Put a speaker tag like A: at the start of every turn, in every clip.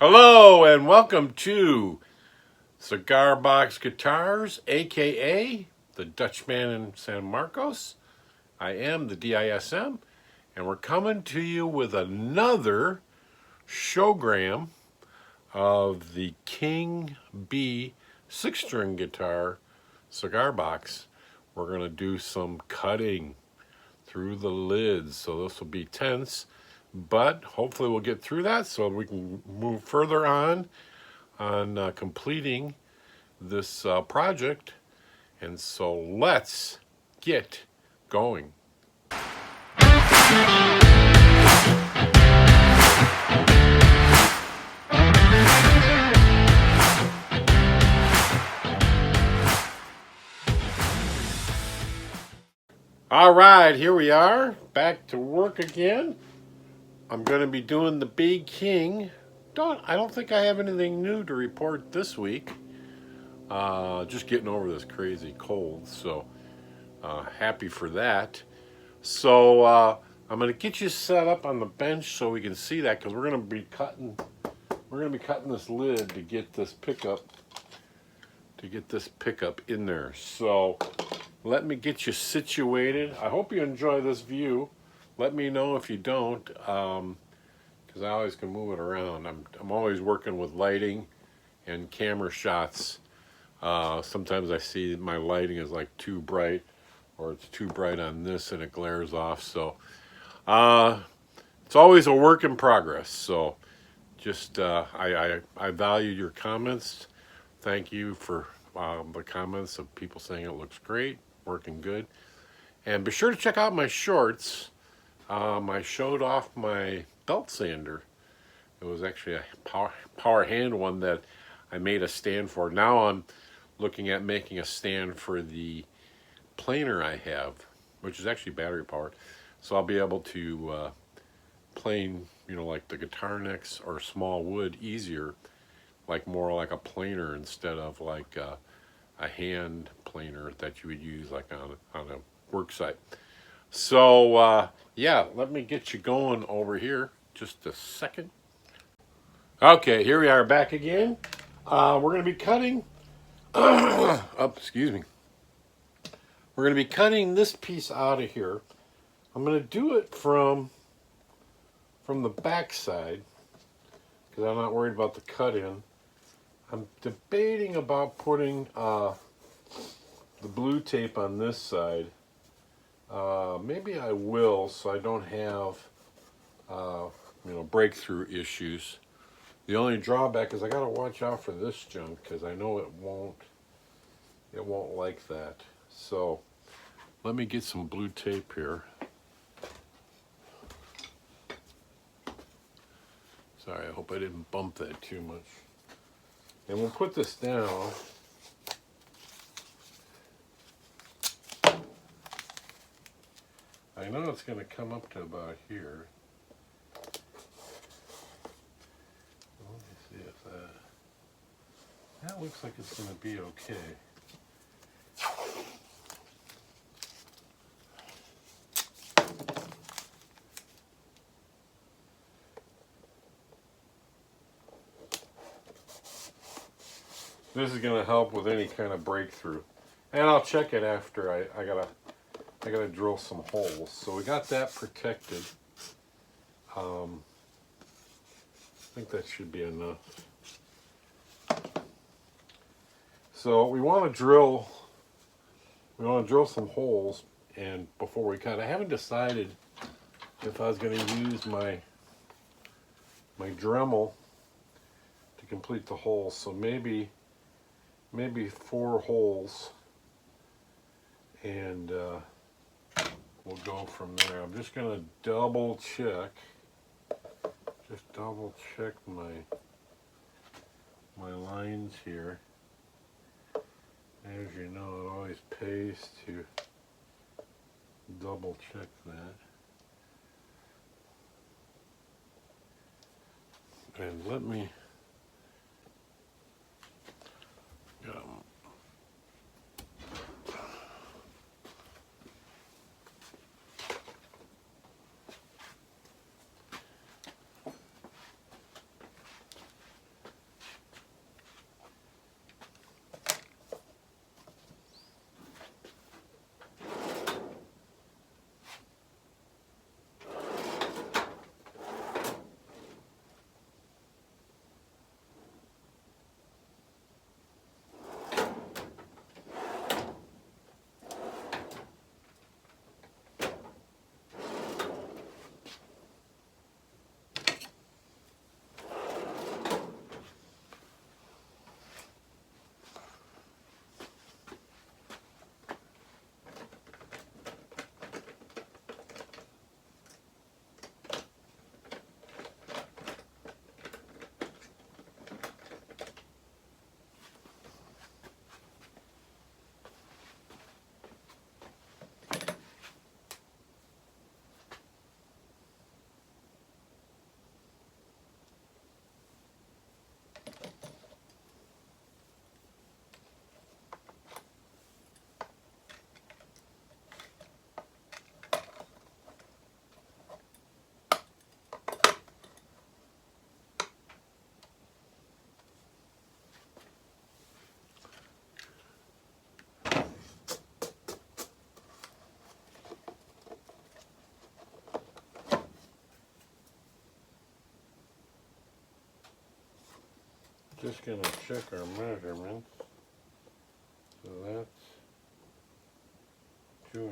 A: Hello and welcome to Cigar Box Guitars, aka the Dutchman in San Marcos. I am the DISM, and we're coming to you with another showgram of the King B 6-string guitar cigar box. We're going to do some cutting through the lids, so this will be tense, but hopefully we'll get through that so we can move further on completing this project. And so let's get going. All right, here we are, back to work again. I'm going to be doing the Big King. I don't think I have anything new to report this week. Just getting over this crazy cold, so happy for that. So I'm going to get you set up on the bench so we can see that, because we're going to be cutting this lid to get this pickup in there. So let me get you situated. I hope you enjoy this view. Let me know if you don't, because I always can move it around. I'm always working with lighting and camera shots. Sometimes I see my lighting is like too bright, or it's too bright on this and it glares off. So it's always a work in progress. So just I value your comments. Thank you for the comments of people saying it looks great, working good. And be sure to check out my shorts. I showed off my belt sander. It was actually a power hand one that I made a stand for. Now I'm looking at making a stand for the planer I have, which is actually battery powered. So I'll be able to plane, like the guitar necks or small wood easier, like more like a planer instead of like a hand planer that you would use like on a work site. So yeah, let me get you going over here. Just a second. Okay, here we are back again. We're going to be cutting. Excuse me. We're going to be cutting this piece out of here. I'm going to do it from the back side because I'm not worried about the cut in. I'm debating about putting the blue tape on this side. Maybe I will, so I don't have breakthrough issues. The only drawback is I gotta watch out for this junk because I know it won't like that. So let me get some blue tape here. Sorry, I hope I didn't bump that too much. And we'll put this down. I know it's gonna come up to about here. Let me see if that looks like it's gonna be okay. This is going to help with any kind of breakthrough, and I'll check it after I gotta drill some holes. So we got that protected. I think that should be enough. So we want to drill some holes, and before we cut, I haven't decided if I was going to use my Dremel to complete the holes. So maybe 4 holes, and we'll go from there. I'm just going to double check my lines here. As you know, it always pays to double check that. And let me Just gonna check our measurements. So that's 2.5,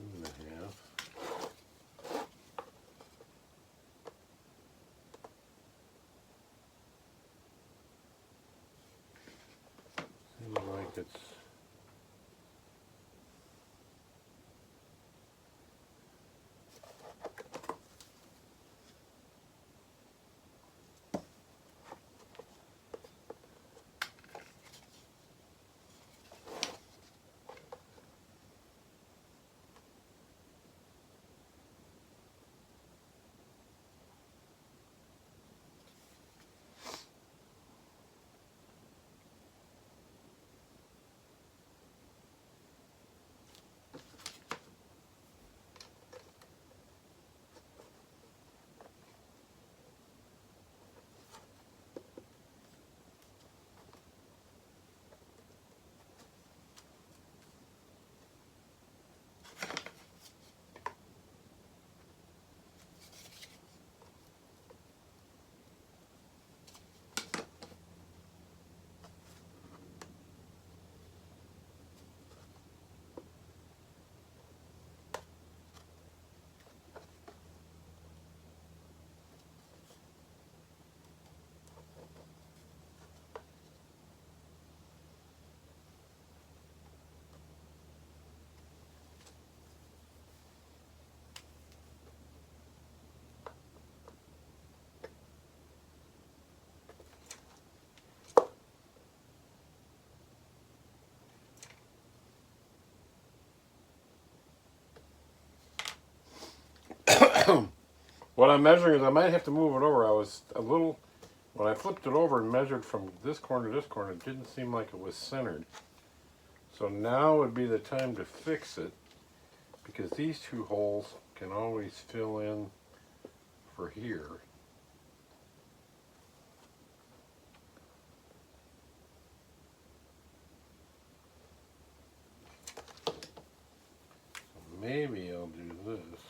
A: 2.5. Seems like it's what I'm measuring is I might have to move it over. I was a little, when I flipped it over and measured from this corner to this corner, it didn't seem like it was centered. So now would be the time to fix it, because these two holes can always fill in for here. So maybe I'll do this.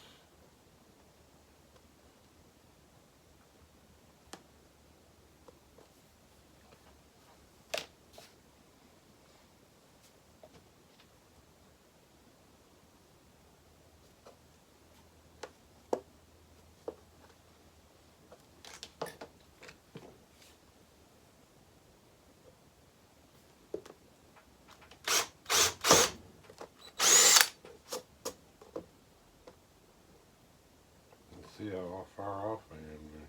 A: See how far off I am there.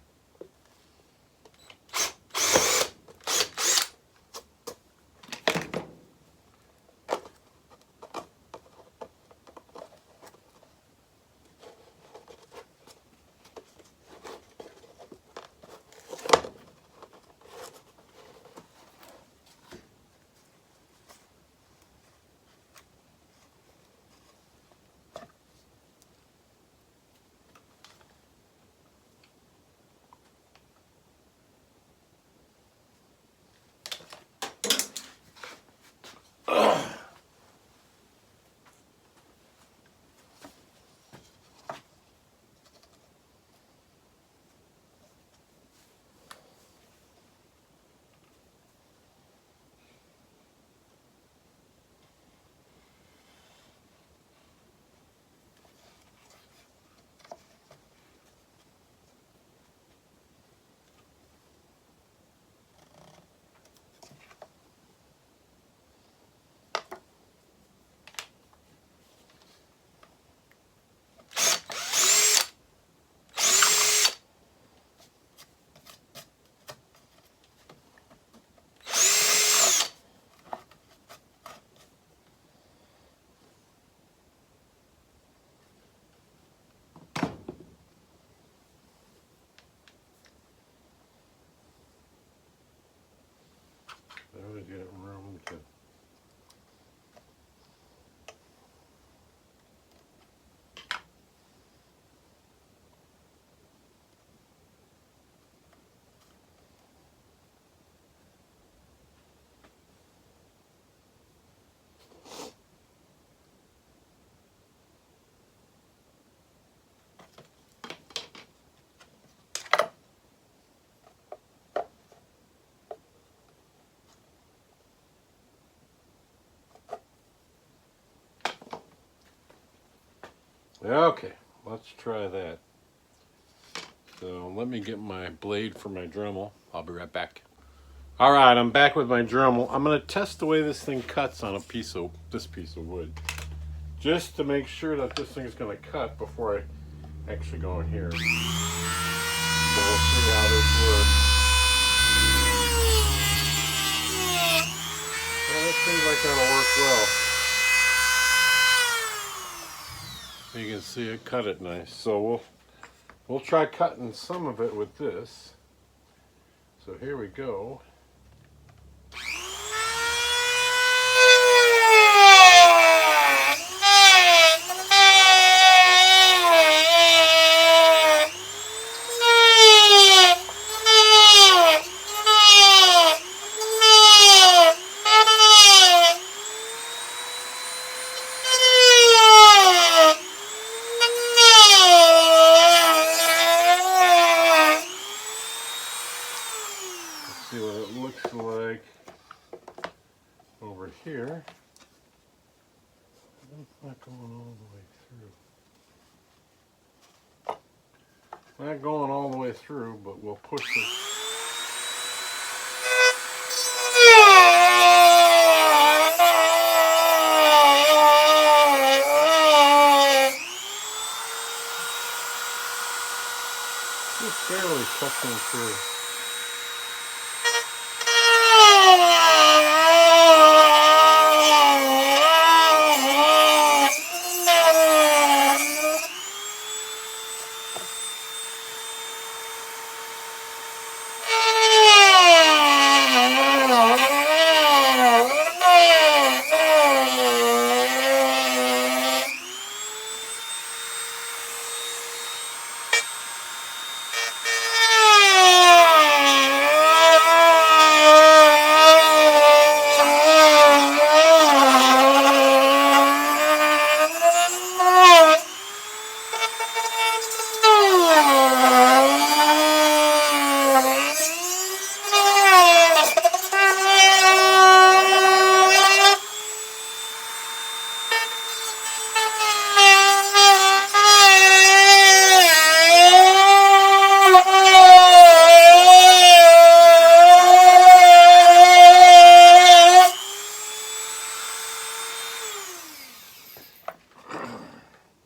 A: Okay, let's try that. So let me get my blade for my Dremel. I'll be right back. All right, I'm back with my Dremel. I'm going to test the way this thing cuts on this piece of wood, just to make sure that this thing is going to cut before I actually go in here. So we'll see how this works. Well, that seems like that'll work well. You can see it cut it nice. So we'll try cutting some of it with this. So here we go. See what it looks like over here. It's not going all the way through. Not going all the way through, but we'll push it. Just barely pushing through.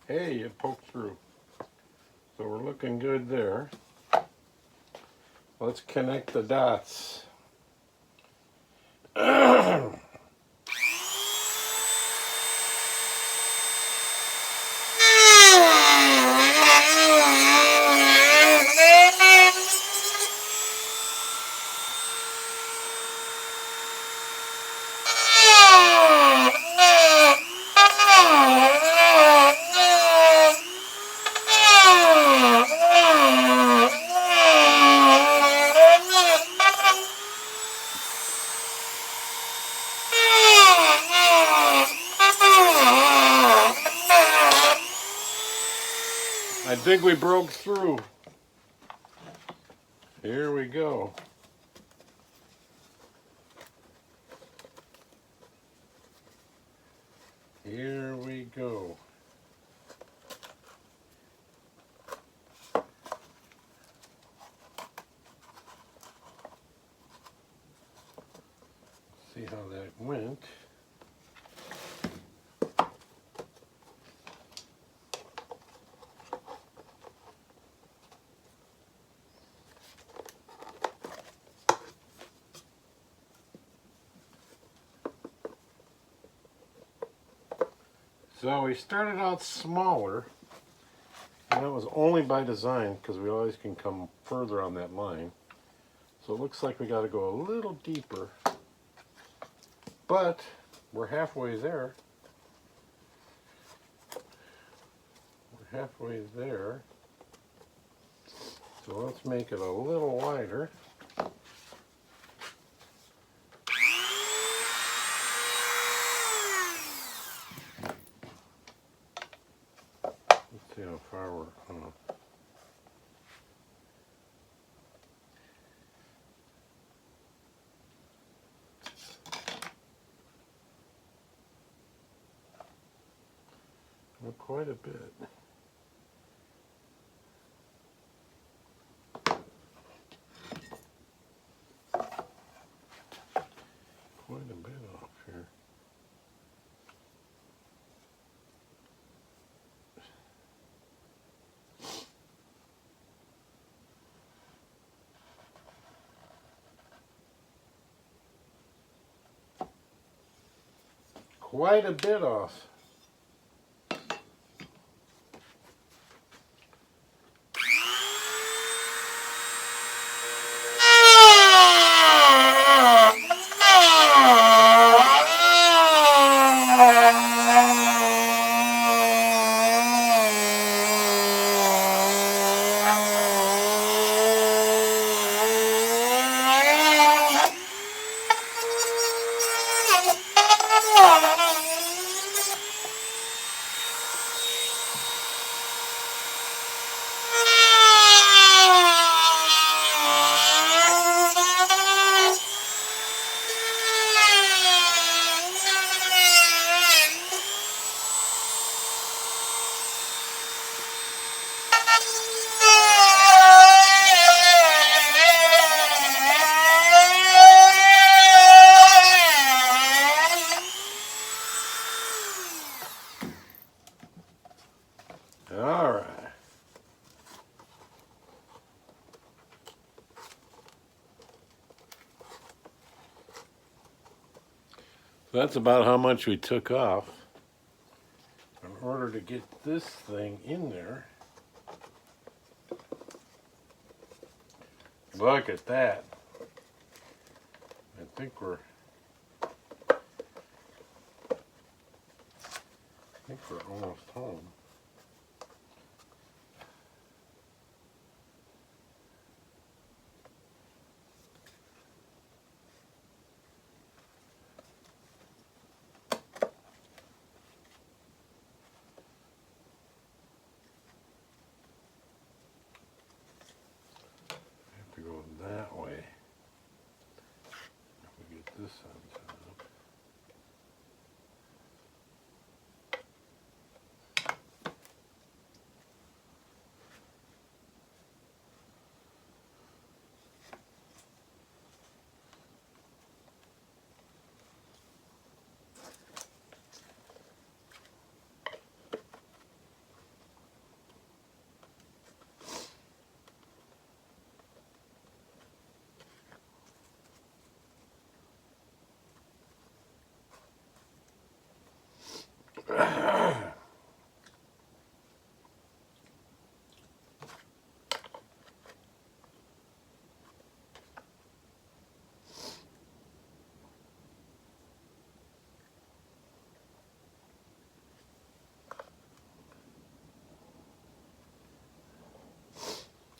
A: Hey, it poked through. So we're looking good there. Let's connect the dots. I think we broke through. Here we go. Here we go. See how that went. So we started out smaller, and that was only by design because we always can come further on that line. So it looks like we got to go a little deeper, but we're halfway there. We're halfway there. So let's make it a little wider. Let's see how far we're on. Quite a bit. quite a bit off. All right. That's about how much we took off. In order to get this thing in there, look at that. I think we're almost home. Have to go that way. If we get this side up.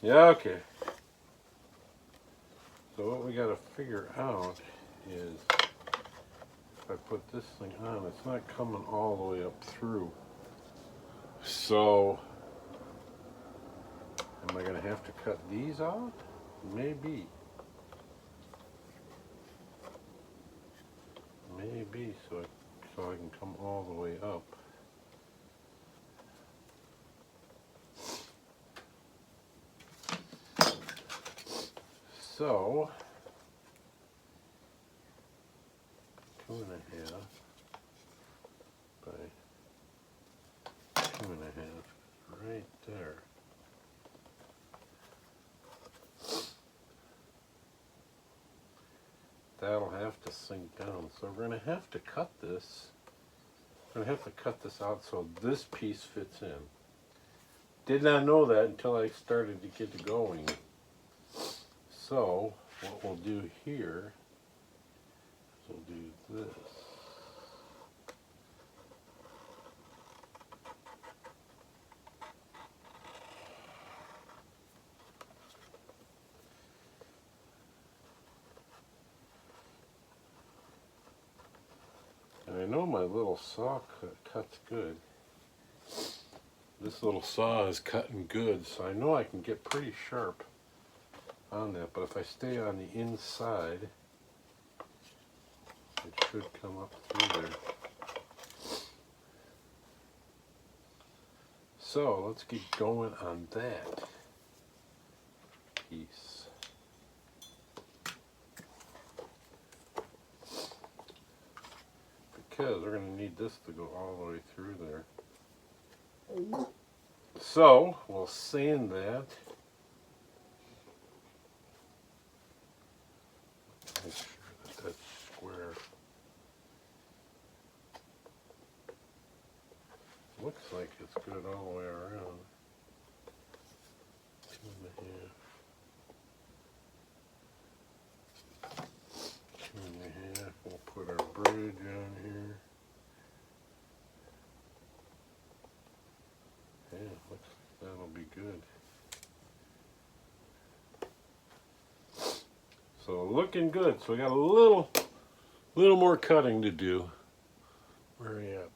A: Yeah, okay. So what we got to figure out is if I put this thing on, it's not coming all the way up through. So am I going to have to cut these out? Maybe. Maybe, so I can come all the way up. So 2.5 by 2.5 right there. That'll have to sink down. So we're going to have to cut this. We're going to have to cut this out so this piece fits in. Did not know that until I started to get it going. So what we'll do here is we'll do this. And I know my little saw cuts good. This little saw is cutting good, so I know I can get pretty sharp on that. But if I stay on the inside, it should come up through there. So let's get going on that piece. Because we're going to need this to go all the way through there. So we'll sand that. Make sure that that's square. Looks like it's good all the way around. 2.5. 2.5. We'll put our bridge on here. Yeah, looks like that'll be good. So looking good. So we got a little more cutting to do. Where are you at?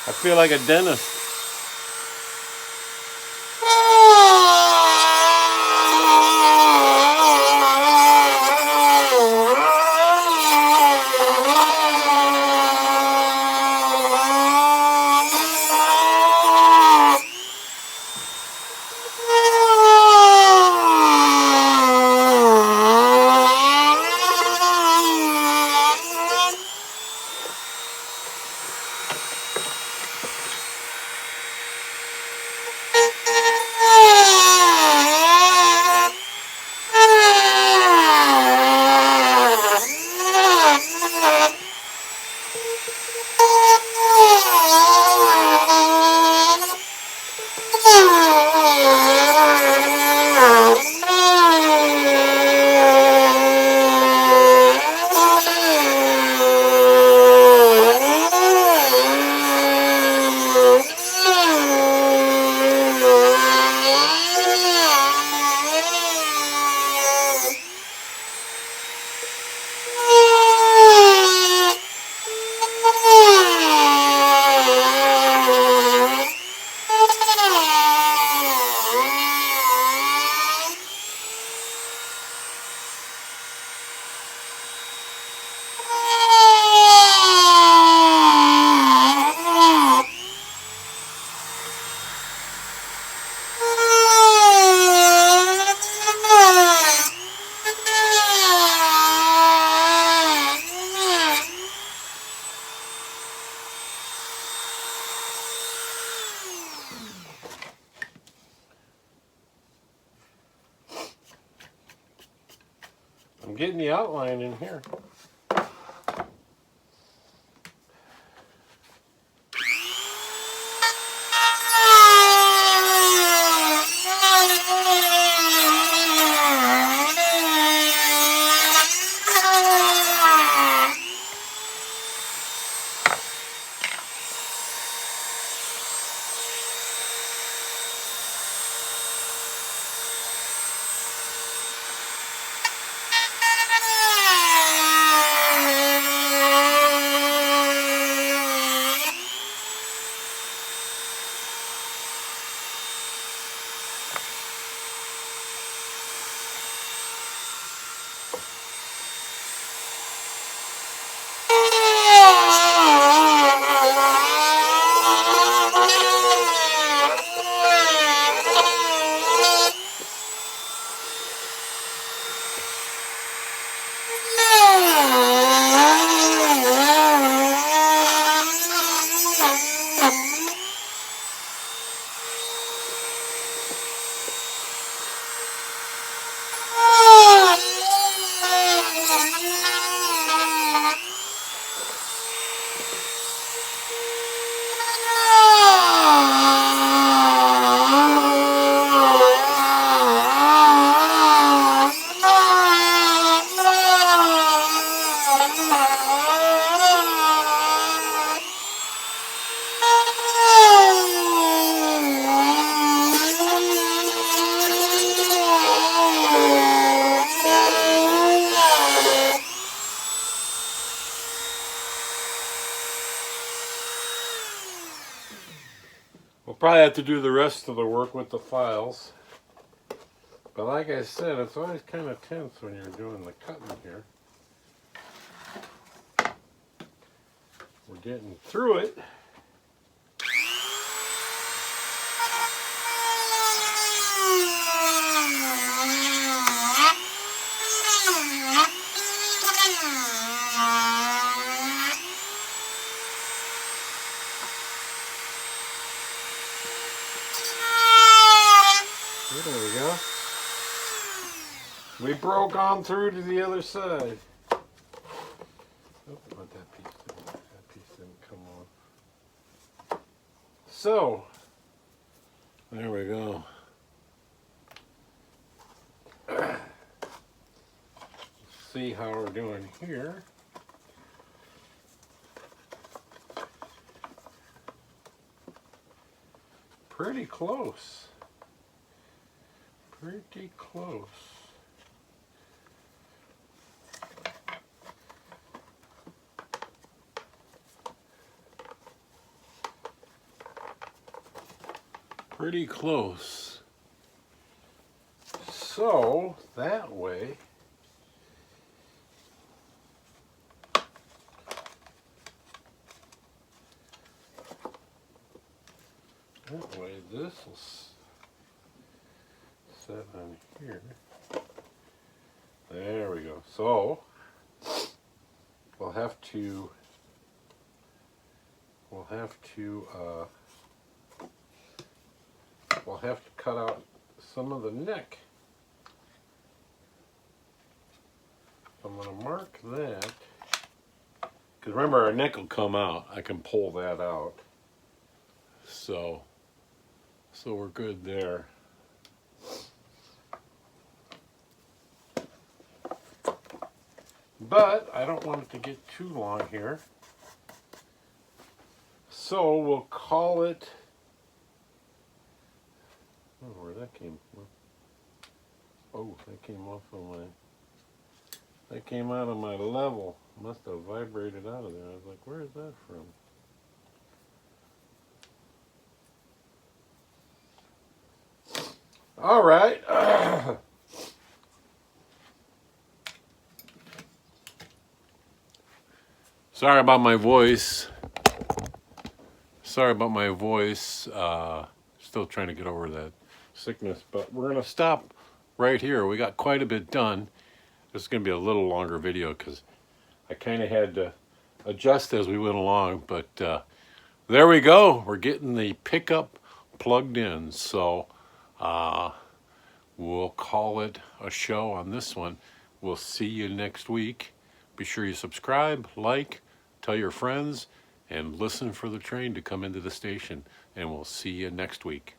A: I feel like a dentist. I'm getting the outline in here. We'll probably have to do the rest of the work with the files. But like I said, it's always kind of tense when you're doing the cutting here. We're getting through it. There we go. We broke on through to the other side. Oh, that piece didn't come on. So, there we go. Let's see how we're doing here. Pretty close. Pretty close. Pretty close. So that way this will set on here. There we go. So we'll have to cut out some of the neck. I'm going to mark that, because remember our neck will come out. I can pull that out. So we're good there. But I don't want it to get too long here. So we'll call it, oh, where that came from. Oh, that came off of my, that came out of my level. Must have vibrated out of there. I was like, where is that from? All right. Sorry about my voice. Sorry about my voice. Still trying to get over that sickness, but we're going to stop right here. We got quite a bit done. This is going to be a little longer video because I kind of had to adjust as we went along, but there we go. We're getting the pickup plugged in. So we'll call it a show on this one. We'll see you next week. Be sure you subscribe, like, tell your friends, and listen for the train to come into the station. And we'll see you next week.